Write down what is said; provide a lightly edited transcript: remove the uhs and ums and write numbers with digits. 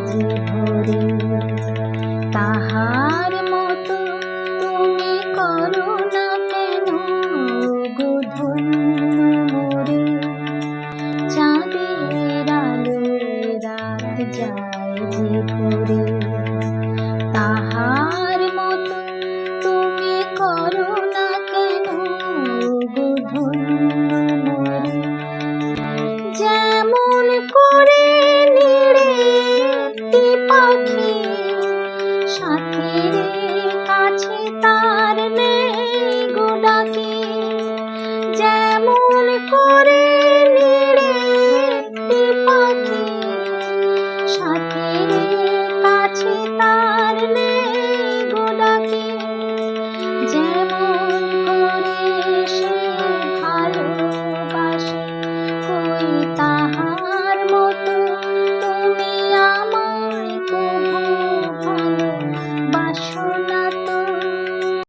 যে ভরে। তাহার মতো তুমি করো না কেন গো ধন্য মোরে। চাঁদের আলোয় রাত যায় যে ভরে। তাহার মতো তুমি করো না কেন গো ধন্য মোরে। যেমন করে নিড়ে একটি পাখি সাথীর কাছে তার নেই গো ডাকি। যেমন করে নিড়ে একটি পাখি সাথীর কাছে তার নেই গো ডাকি। যেমন করে সে ভালোবাসে কই তাহার মতো তুমি আমায় কভু ভালোবাসো